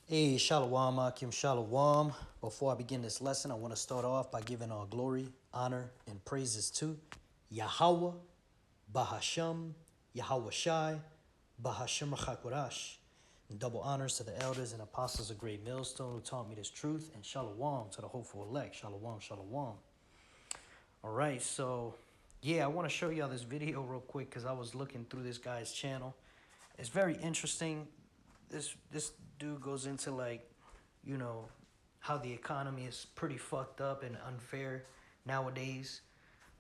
Hey, Shalom, Akim Shalom. Before I begin this lesson, I want to start off by giving all glory, honor, and praises to Yahweh, Bahasham, Yahweh Shai, Bahasham Rachakorash. And double honors to the elders and apostles of Great Millstone who taught me this truth, and Shalom to the hopeful elect. Shalom, Shalom. All right, so yeah, I want to show y'all this video real quick because I was looking through this guy's channel. It's very interesting. This dude goes into like, you know, how the economy is pretty fucked up and unfair nowadays.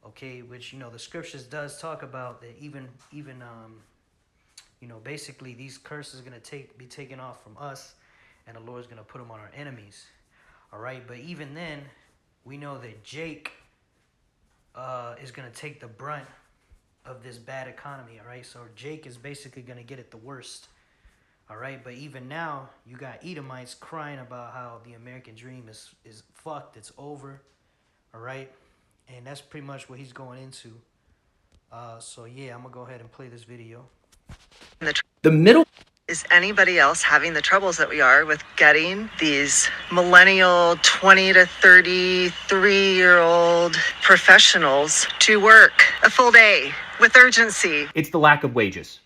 Okay, which the scriptures does talk about that even basically these curses are gonna be taken off from us, and the Lord's gonna put them on our enemies. All right, but even then, we know that Jake is gonna take the brunt of this bad economy. All right, so Jake is basically gonna get it the worst. All right, but even now, you got Edomites crying about how the American dream is fucked, it's over. All right, and that's pretty much what he's going into. So yeah, I'm gonna go ahead and play this video. The middle. Is anybody else having the troubles that we are with getting these millennial 20 to 33-year-old professionals to work a full day with urgency? It's the lack of wages.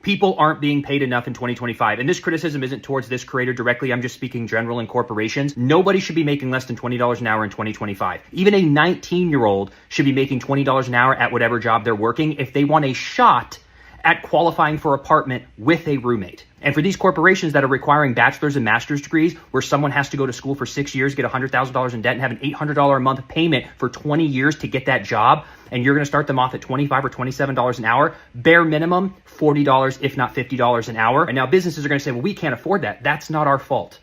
People aren't being paid enough in 2025. And this criticism isn't towards this creator directly. I'm just speaking general in corporations. Nobody should be making less than $20 an hour in 2025. Even a 19-year-old should be making $20 an hour at whatever job they're working if they want a shot at qualifying for apartment with a roommate. And for these corporations that are requiring bachelor's and master's degrees, where someone has to go to school for 6 years, get $100,000 in debt, and have an $800 a month payment for 20 years to get that job, and you're going to start them off at $25 or $27 an hour, bare minimum $40, if not $50 an hour. And now businesses are going to say, well, we can't afford that. That's not our fault.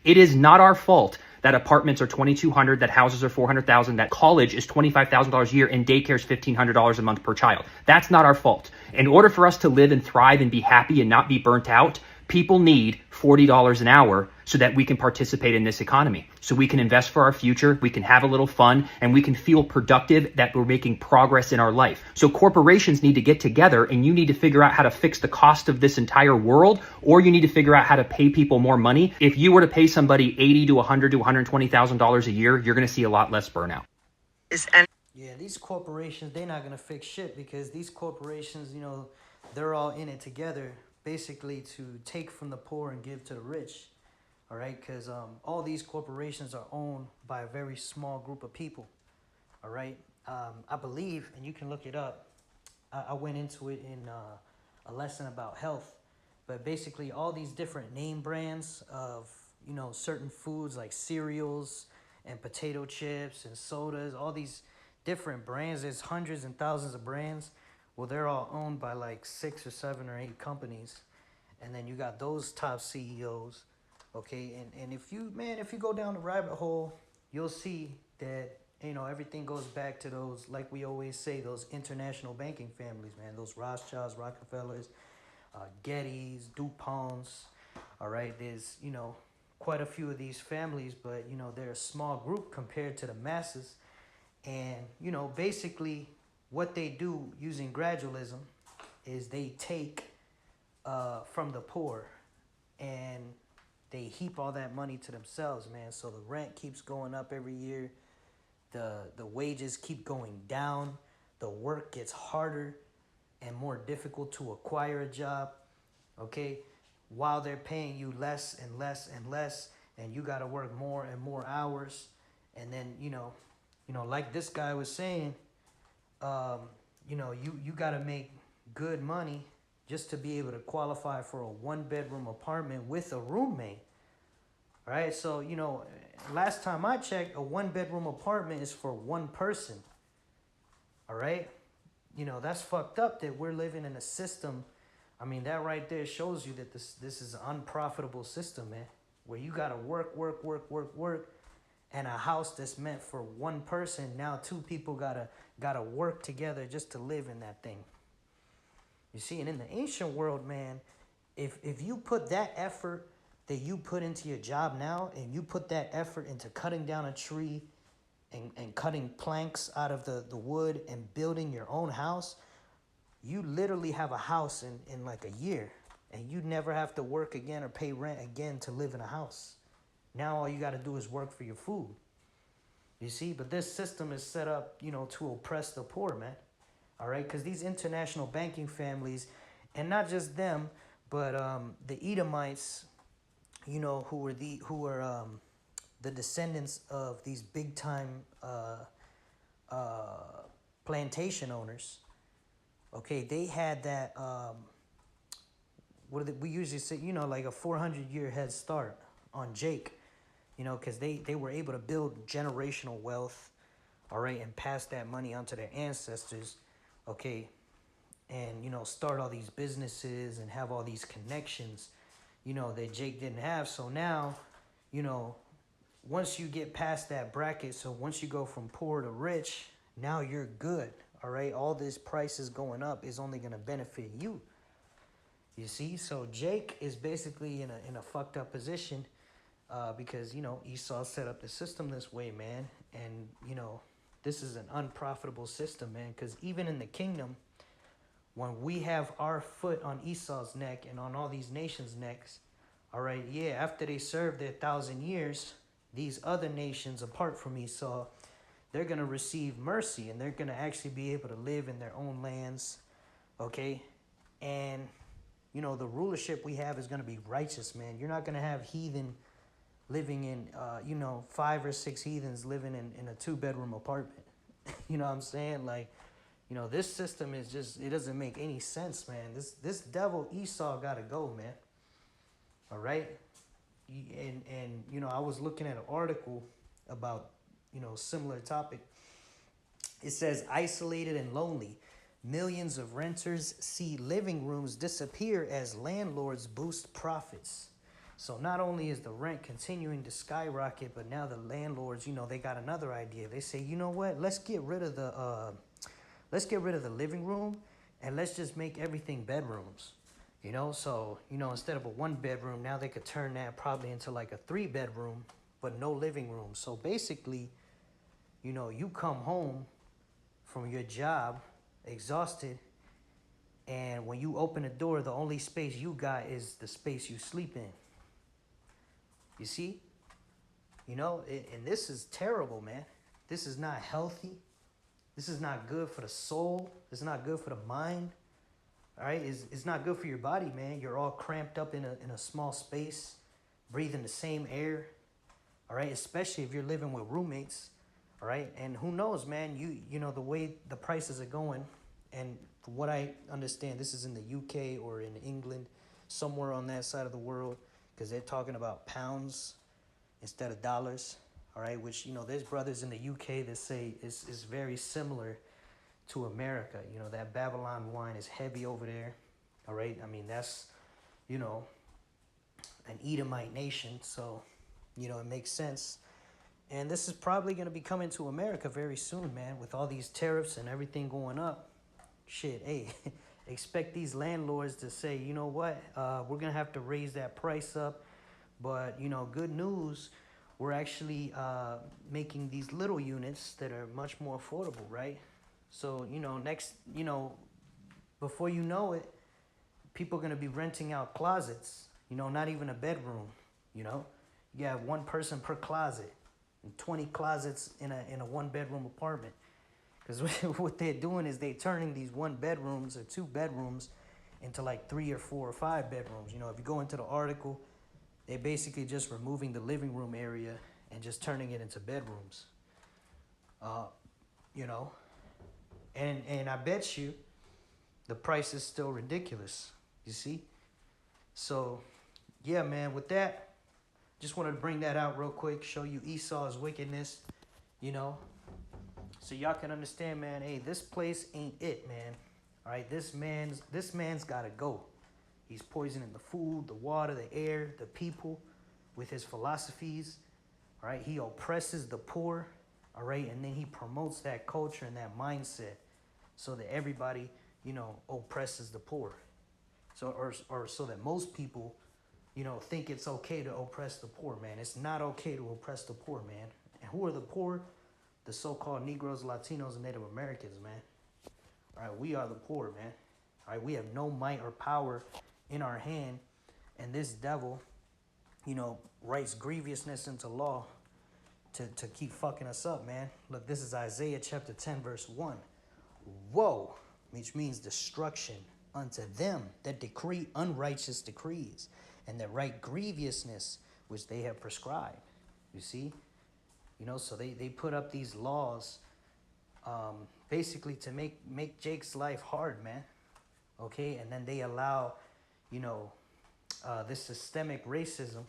It is not our fault that apartments are $2,200, that houses are $400,000, that college is $25,000 a year, and daycare is $1,500 a month per child. That's not our fault. In order for us to live and thrive and be happy and not be burnt out, people need $40 an hour so that we can participate in this economy. So we can invest for our future, we can have a little fun, and we can feel productive that we're making progress in our life. So corporations need to get together, and you need to figure out how to fix the cost of this entire world, or you need to figure out how to pay people more money. If you were to pay somebody $80 to $100 to $120,000 a year, you're going to see a lot less burnout. Yeah, these corporations, they're not gonna fix shit because these corporations, they're all in it together, basically to take from the poor and give to the rich. All right, because all these corporations are owned by a very small group of people. All right, I believe, and you can look it up. I went into it in a lesson about health, but basically all these different name brands of certain foods like cereals and potato chips and sodas, all these different brands. There's hundreds and thousands of brands. Well, they're all owned by like 6 or 7 or 8 companies, and then you got those top CEOs. Okay, and if you go down the rabbit hole, you'll see that everything goes back to those, like we always say, those international banking families, man. Those Rothschilds, Rockefellers, Gettys, DuPonts. All right, there's quite a few of these families, but they're a small group compared to the masses. And basically what they do using gradualism is they take from the poor and they heap all that money to themselves, man. So the rent keeps going up every year. The wages keep going down. The work gets harder and more difficult to acquire a job, okay? While they're paying you less and less and less, and you got to work more and more hours. And then, like this guy was saying, you got to make good money just to be able to qualify for a 1-bedroom apartment with a roommate. All right, so last time I checked, a 1-bedroom apartment is for one person. All right, that's fucked up that we're living in a system. I mean, that right there shows you that this is an unprofitable system, man, where you gotta work, and a house that's meant for one person, now 2 people gotta work together just to live in that thing. You see, and in the ancient world, man, if you put that effort that you put into your job now, and you put that effort into cutting down a tree and cutting planks out of the wood and building your own house, you literally have a house in like a year. and you never have to work again or pay rent again to live in a house. Now all you got to do is work for your food. You see, but this system is set up, to oppress the poor, man. All right, because these international banking families, and not just them, but the Edomites, who are the descendants of these big time plantation owners. Okay, they had that. We usually say, like a 400-year head start on Jake. Because they were able to build generational wealth, all right, and pass that money on to their ancestors, okay, and, start all these businesses and have all these connections, that Jake didn't have. So now, once you get past that bracket, so once you go from poor to rich, now you're good, all right? All this prices going up is only going to benefit you. You see? So Jake is basically in a fucked up position. Because, Esau set up the system this way, man. And, this is an unprofitable system, man. Because even in the kingdom, when we have our foot on Esau's neck and on all these nations' necks, all right, yeah, after they serve their 1,000 years, these other nations apart from Esau, they're going to receive mercy. And they're going to actually be able to live in their own lands, okay? And, the rulership we have is going to be righteous, man. You're not going to have heathen living in, 5 or 6 heathens living in a 2-bedroom apartment. You know what I'm saying? Like, this system is just, it doesn't make any sense, man. This devil Esau got to go, man. All right? And I was looking at an article about, similar topic. It says, isolated and lonely. Millions of renters see living rooms disappear as landlords boost profits. So not only is the rent continuing to skyrocket, but now the landlords, they got another idea. They say, you know what? Let's get rid of the living room, and let's just make everything bedrooms. So instead of a 1-bedroom, now they could turn that probably into like a 3-bedroom, but no living room. So basically, you come home from your job exhausted, and when you open the door, the only space you got is the space you sleep in. You see? And this is terrible, man. This is not healthy. This is not good for the soul. It's not good for the mind. All right? It's not good for your body, man. You're all cramped up in a small space, breathing the same air. All right? Especially if you're living with roommates. All right? And who knows, man, the way the prices are going, and from what I understand, this is in the UK or in England, somewhere on that side of the world, because they're talking about pounds instead of dollars, all right? Which, there's brothers in the UK that say is very similar to America. That Babylon wine is heavy over there, all right? I mean, that's, an Edomite nation, so, it makes sense. And this is probably going to be coming to America very soon, man, with all these tariffs and everything going up. Shit, hey, expect these landlords to say, you know what, we're going to have to raise that price up. But, good news, we're actually making these little units that are much more affordable, right? So, next, before you know it, people are going to be renting out closets, not even a bedroom, You have one person per closet and 20 closets in a 1-bedroom apartment. Because what they're doing is they're turning these 1 bedrooms or 2 bedrooms into like 3 or 4 or 5 bedrooms. If you go into the article, they're basically just removing the living room area and just turning it into bedrooms. And I bet you the price is still ridiculous. You see? So, yeah, man, with that, just wanted to bring that out real quick, show you Esau's wickedness, So y'all can understand, man, hey, this place ain't it, man. All right, this man's got to go. He's poisoning the food, the water, the air, the people with his philosophies. All right, he oppresses the poor. All right, and then he promotes that culture and that mindset so that everybody, oppresses the poor. So or so that most people, think it's okay to oppress the poor, man. It's not okay to oppress the poor, man. And who are the poor? The so-called Negroes, Latinos, and Native Americans, man. All right, we are the poor, man. All right, we have no might or power in our hand, and this devil, writes grievousness into law to keep fucking us up, man. Look, this is Isaiah chapter 10, verse 1. Woe, which means destruction unto them that decree unrighteous decrees and that write grievousness which they have prescribed. You see? So they put up these laws basically to make Jake's life hard, man. Okay? And then they allow, this systemic racism,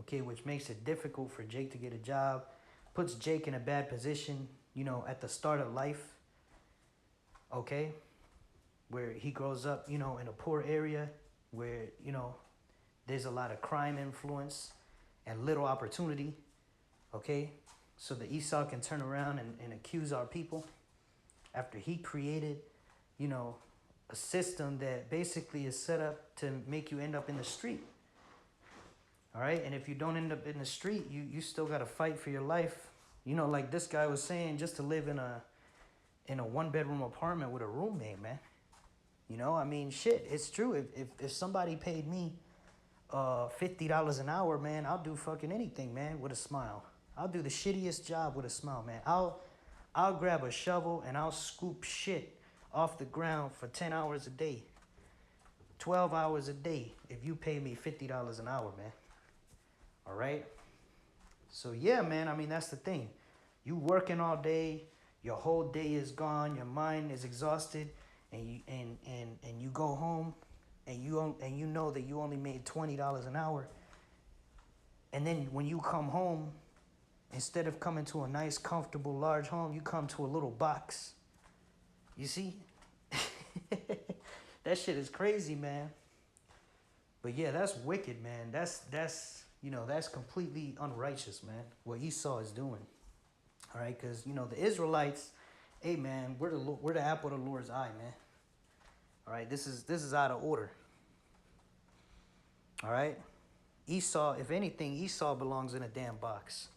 okay, which makes it difficult for Jake to get a job, puts Jake in a bad position, at the start of life, okay, where he grows up, in a poor area where, there's a lot of crime influence and little opportunity, okay, so that Esau can turn around and accuse our people after he created, a system that basically is set up to make you end up in the street. All right, and if you don't end up in the street, you still got to fight for your life. Like this guy was saying, just to live in a 1-bedroom apartment with a roommate, man. I mean, shit, it's true. If somebody paid me $50 an hour, man, I'll do fucking anything, man, with a smile. I'll do the shittiest job with a smile, man. I'll grab a shovel and I'll scoop shit off the ground for 10 hours a day, 12 hours a day, if you pay me $50 an hour, man. All right. So yeah, man, I mean, that's the thing. You working all day, your whole day is gone, your mind is exhausted, and you go home and you know that you only made $20 an hour. And then when you come home, instead of coming to a nice, comfortable, large home, you come to a little box. You see? That shit is crazy, man. But yeah, that's wicked, man. That's completely unrighteous, man, what Esau is doing. All right, because, the Israelites, hey, man, we're the apple of the Lord's eye, man. All right, this is out of order. All right? Esau, if anything, Esau belongs in a damn box.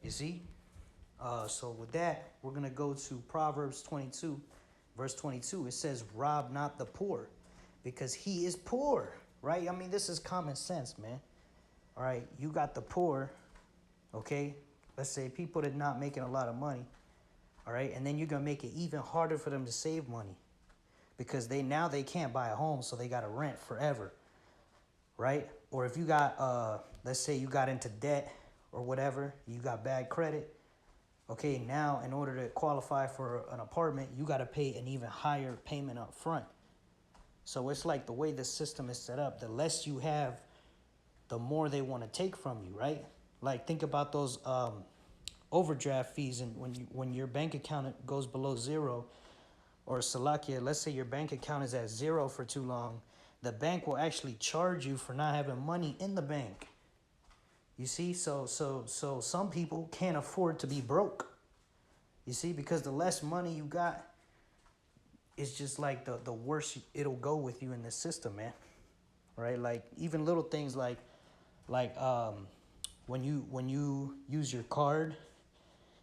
You see? So with that, we're going to go to Proverbs 22, verse 22. It says, rob not the poor, because he is poor, right? I mean, this is common sense, man. All right, you got the poor, okay? Let's say people that are not making a lot of money, all right? And then you're going to make it even harder for them to save money because they can't buy a home, so they got to rent forever, right? Or if you got, let's say you got into debt or whatever, you got bad credit, okay, now in order to qualify for an apartment, you got to pay an even higher payment up front. So it's like the way the system is set up, the less you have, the more they want to take from you, right? Like think about those overdraft fees, and when your bank account goes below zero, or Salakia, let's say your bank account is at zero for too long, the bank will actually charge you for not having money in the bank. You see, so some people can't afford to be broke. You see, because the less money you got, it's just like the worse it'll go with you in this system, man. Right? Like even little things like when you use your card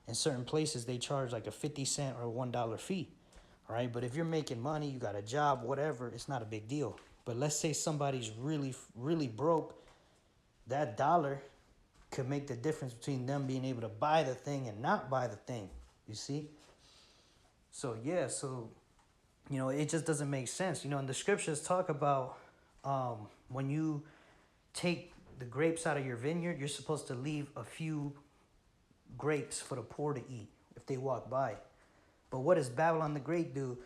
in certain places, they charge like a 50-cent or $1 fee. All right, but if you're making money, you got a job, whatever, it's not a big deal. But let's say somebody's really, really broke, that dollar could make the difference between them being able to buy the thing and not buy the thing. You see? So yeah, it just doesn't make sense. And the scriptures talk about when you take the grapes out of your vineyard, you're supposed to leave a few grapes for the poor to eat if they walk by. But what does Babylon the Great do?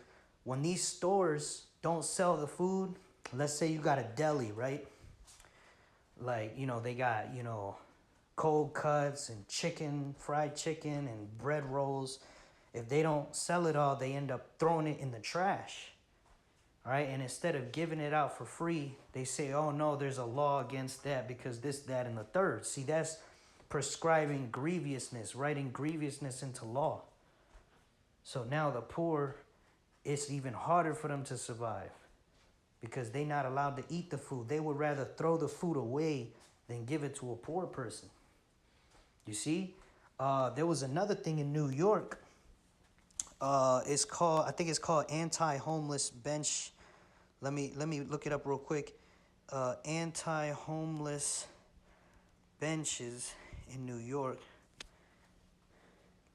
When these stores don't sell the food, let's say you got a deli, right? Like, they got, cold cuts and chicken, fried chicken and bread rolls. If they don't sell it all, they end up throwing it in the trash. All right, and instead of giving it out for free, they say, oh, no, there's a law against that because this, that, and the third. See, that's prescribing grievousness, writing grievousness into law. So now the poor, it's even harder for them to survive because they're not allowed to eat the food. They would rather throw the food away than give it to a poor person. You see, there was another thing in New York. I think it's called anti-homeless bench Let me look it up real quick. Anti-homeless benches in New York.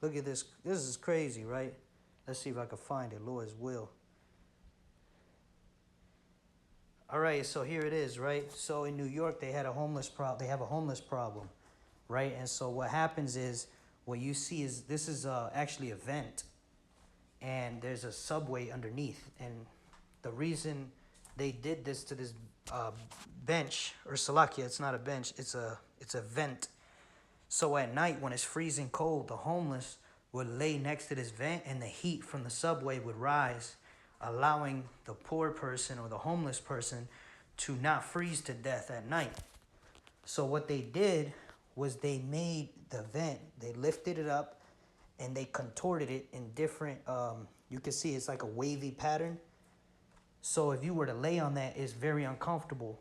Look at this. This is crazy, right? Let's see if I can find it. Lord's will. All right, so here it is, right? So in New York, they had a homeless problem. They have a homeless problem, right? And so what happens is, what you see is this is actually a vent, and there's a subway underneath. And the reason they did this to this bench, or Salakia, it's not a bench, it's a vent. So at night when it's freezing cold, the homeless would lay next to this vent, and the heat from the subway would rise, allowing the poor person or the homeless person to not freeze to death at night. So what they did was they made the vent, they lifted it up, and they contorted it in different, you can see it's like a wavy pattern. So if you were to lay on that, it's very uncomfortable,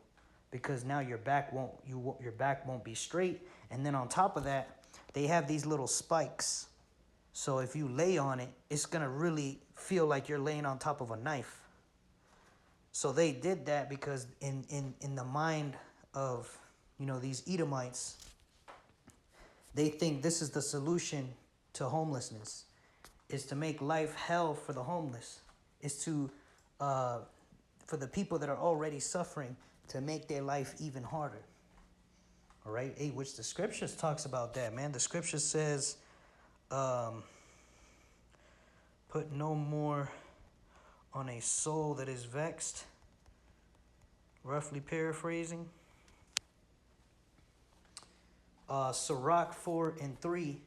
because now your back won't be straight. And then on top of that, they have these little spikes. So if you lay on it, it's gonna really feel like you're laying on top of a knife. So they did that because in the mind of, you know, these Edomites, they think this is the solution to homelessness, is to make life hell for the homeless, is to for the people that are already suffering, to make their life even harder. All right, hey, which the scriptures talks about that, man. The scripture says, put no more on a soul that is vexed. Roughly paraphrasing. Sirach 4:3.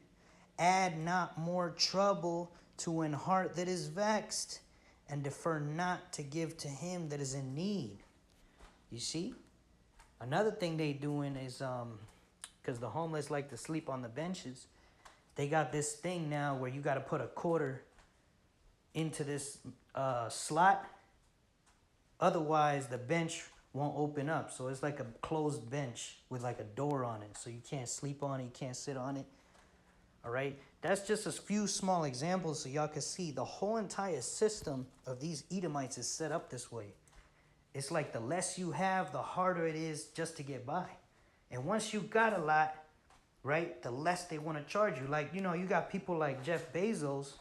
Add not more trouble to an heart that is vexed, and defer not to give to him that is in need. You see? Another thing they doing is, because the homeless like to sleep on the benches, they got this thing now where you got to put a quarter into this slot. Otherwise, the bench won't open up. So it's like a closed bench with like a door on it. So you can't sleep on it, you can't sit on it. All right, that's just a few small examples so y'all can see the whole entire system of these Edomites is set up this way. It's like the less you have, the harder it is just to get by. And once you got a lot, right, the less they want to charge you. Like, you know, you got people like Jeff Bezos,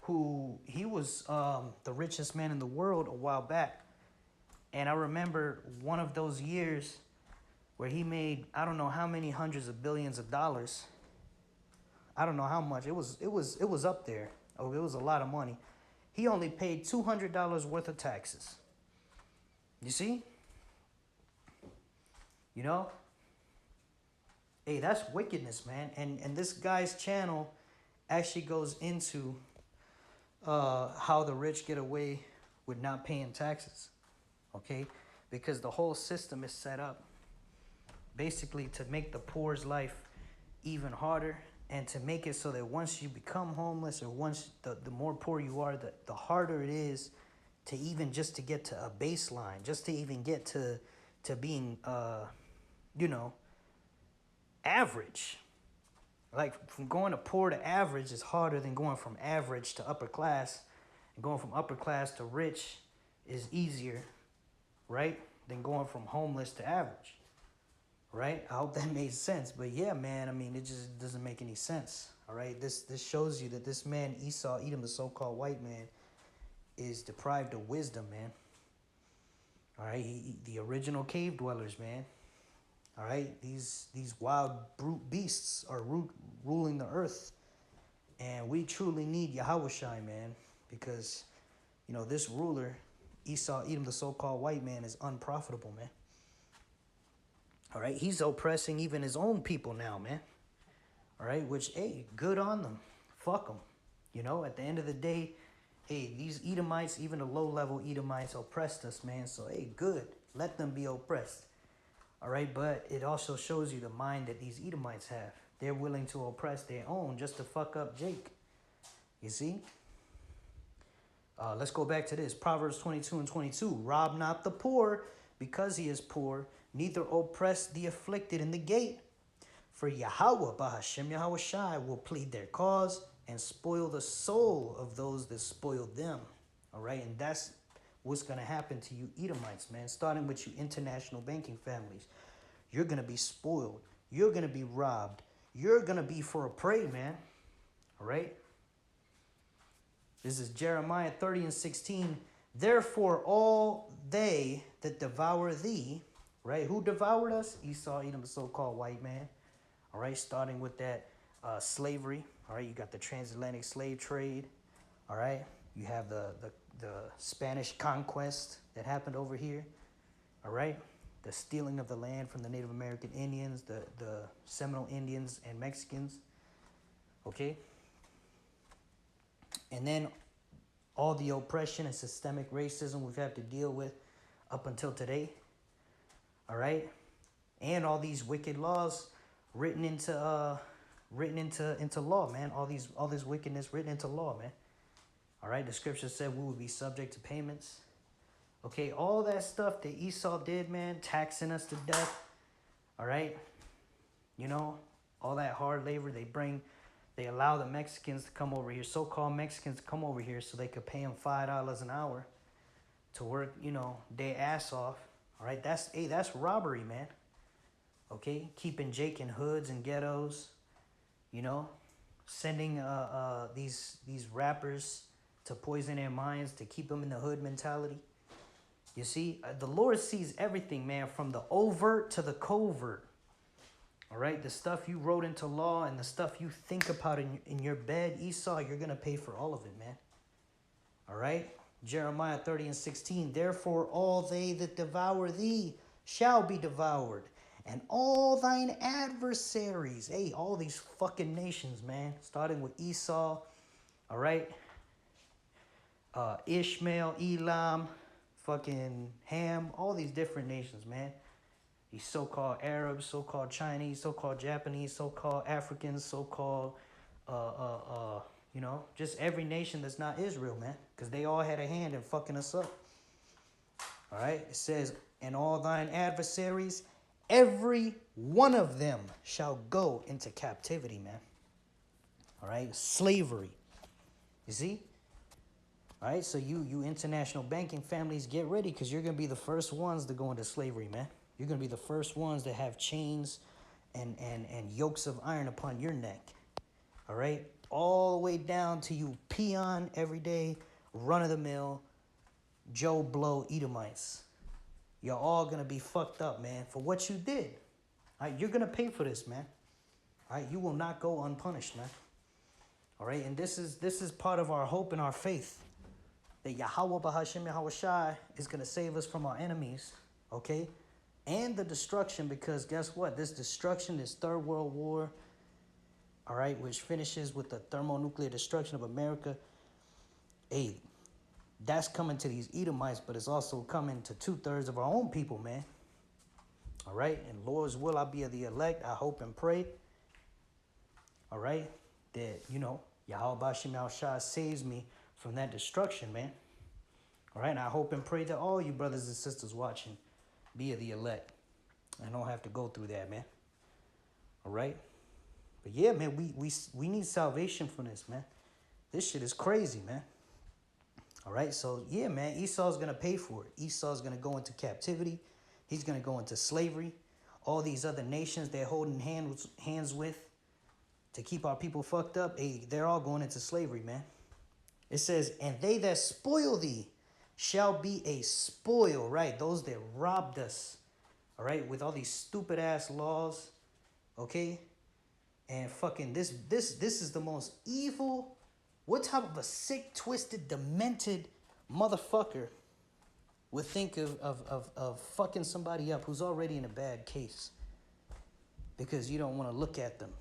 who he was the richest man in the world a while back. And I remember one of those years where he made, I don't know how many hundreds of billions of dollars. I don't know how much. It was up there. Oh, it was a lot of money. He only paid $200 worth of taxes. You see? You know? Hey, that's wickedness, man. And this guy's channel actually goes into how the rich get away with not paying taxes. Okay? Because the whole system is set up basically to make the poor's life even harder, and to make it so that once you become homeless, or once the more poor you are, the harder it is to even just to get to a baseline, just to even get to being, you know, average. Like, from going to poor to average is harder than going from average to upper class. And going from upper class to rich is easier, right, than going from homeless to average. Right? I hope that made sense. But yeah, man, I mean, it just doesn't make any sense. All right? This shows you that this man, Esau, Edom, the so-called white man, is deprived of wisdom, man. All right? The original cave dwellers, man. All right? These wild brute beasts are ruling the earth. And we truly need Yahushai, man. Because, you know, this ruler, Esau, Edom, the so-called white man, is unprofitable, man. All right, he's oppressing even his own people now, man. All right, which, hey, good on them. Fuck them. You know, at the end of the day, hey, these Edomites, even the low-level Edomites, oppressed us, man. So, hey, good. Let them be oppressed. All right, but it also shows you the mind that these Edomites have. They're willing to oppress their own just to fuck up Jake. You see? Let's go back to this. Proverbs 22:22. Rob not the poor because he is poor, neither oppress the afflicted in the gate. For Yahweh, Bahashem Yahweh Shai, will plead their cause and spoil the soul of those that spoil them. All right, and that's what's going to happen to you Edomites, man, starting with you international banking families. You're going to be spoiled. You're going to be robbed. You're going to be for a prey, man. All right? This is Jeremiah 30 and 16. Therefore, all they that devour thee, right? Who devoured us? Esau, Edom, the so-called white man. All right, starting with that slavery. All right, you got the transatlantic slave trade. All right, you have the Spanish conquest that happened over here. All right, the stealing of the land from the Native American Indians, the Seminole Indians and Mexicans. Okay, and then all the oppression and systemic racism we've had to deal with up until today. All right, and all these wicked laws written into law, man. All this wickedness written into law, man. All right, the scripture said we would be subject to payments. Okay, all that stuff that Esau did, man, taxing us to death. All right, you know, all that hard labor they allow the Mexicans to come over here, so-called Mexicans to come over here so they could pay them $5 an hour to work, you know, their ass off. All right, that's robbery, man. Okay, keeping Jake in hoods and ghettos, you know, sending these rappers to poison their minds to keep them in the hood mentality. You see, the Lord sees everything, man, from the overt to the covert. All right, the stuff you wrote into law and the stuff you think about in your bed, Esau, you're going to pay for all of it, man. All right, Jeremiah 30 and 16, therefore all they that devour thee shall be devoured, and all thine adversaries, hey, all these fucking nations, man, starting with Esau, all right, Ishmael, Elam, fucking Ham, all these different nations, man. These so-called Arabs, so-called Chinese, so-called Japanese, so-called Africans, so-called, you know, just every nation that's not Israel, man, because they all had a hand in fucking us up. All right, it says, and all thine adversaries, every one of them shall go into captivity, man. All right, slavery. You see? All right, so you international banking families, get ready, because you're going to be the first ones to go into slavery, man. You're going to be the first ones that have chains and yokes of iron upon your neck. All right? All the way down to you peon, everyday, run-of-the-mill, Joe Blow Edomites. You're all going to be fucked up, man, for what you did. All right? You're going to pay for this, man. All right? You will not go unpunished, man. All right? And this is part of our hope and our faith, that Yahweh Bahashem Yahweh Shai is going to save us from our enemies, okay? And the destruction, because guess what? This destruction, this Third World War, all right, which finishes with the thermonuclear destruction of America, hey, that's coming to these Edomites, but it's also coming to 2/3 of our own people, man. All right, and Lord's will, I be of the elect. I hope and pray, all right, that, you know, Yahweh Bahashem Yahweh Shai saves me from that destruction, man. All right, and I hope and pray that all you brothers and sisters watching be of the elect. I don't have to go through that, man. All right? But yeah, man, we need salvation from this, man. This shit is crazy, man. All right? So, yeah, man, Esau's going to pay for it. Esau's going to go into captivity. He's going to go into slavery. All these other nations they're holding hands with to keep our people fucked up, hey, they're all going into slavery, man. It says, and they that spoil thee shall be a spoil, right? Those that robbed us, all right, with all these stupid ass laws, okay? And fucking this is the most evil, what type of a sick, twisted, demented motherfucker would think of fucking somebody up who's already in a bad case because you don't want to look at them.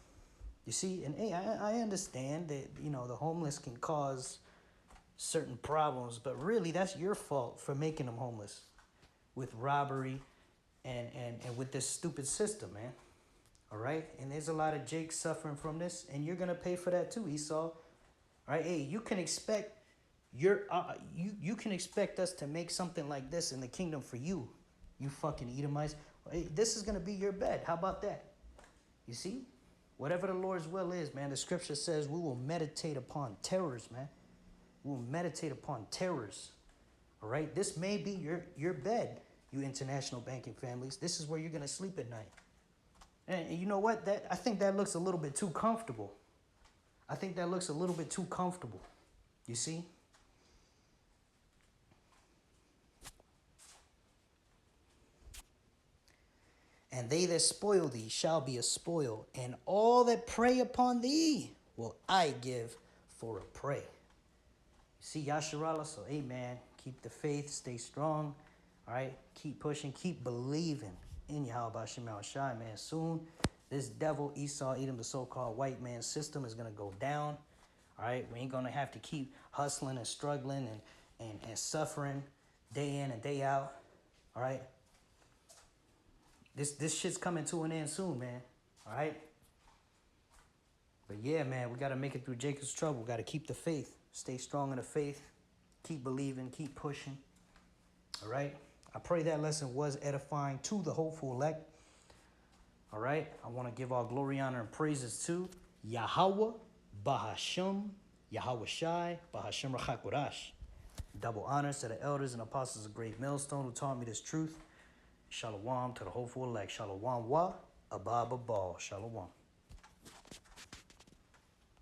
You see, and hey, I understand that, you know, the homeless can cause certain problems, but really that's your fault for making them homeless with robbery and with this stupid system, man. All right, and there's a lot of Jakes suffering from this, and you're gonna pay for that too, Esau. All right, hey, you can expect you can expect us to make something like this in the kingdom for you, you fucking Edomites. Hey, this is gonna be your bed. How about that? You see, whatever the Lord's will is, man. The scripture says we will meditate upon terrors, man. We will meditate upon terrors. All right, this may be your bed, you international banking families. This is where you're gonna sleep at night. And you know what? I think that looks a little bit too comfortable. I think that looks a little bit too comfortable. You see? And they that spoil thee shall be a spoil, and all that prey upon thee will I give for a prey. See, Yasharala, so amen. Keep the faith, stay strong. All right, keep pushing, keep believing in Yahweh Shemel Shai, man. Soon, this devil, Esau, Edom, the so-called white man system is going to go down. All right, we ain't going to have to keep hustling and struggling and suffering day in and day out. All right, this shit's coming to an end soon, man. All right. But yeah, man, we got to make it through Jacob's trouble. We got to keep the faith. Stay strong in the faith. Keep believing. Keep pushing. All right. I pray that lesson was edifying to the hopeful elect. All right. I want to give all glory, honor, and praises to Yahweh, Bahasham, Yahweh Shai, Bahasham Rachakorash. Double honors to the elders and apostles of Great Millstone who taught me this truth. Shalom to the hopeful elect. Shalom wa, abba, shalom.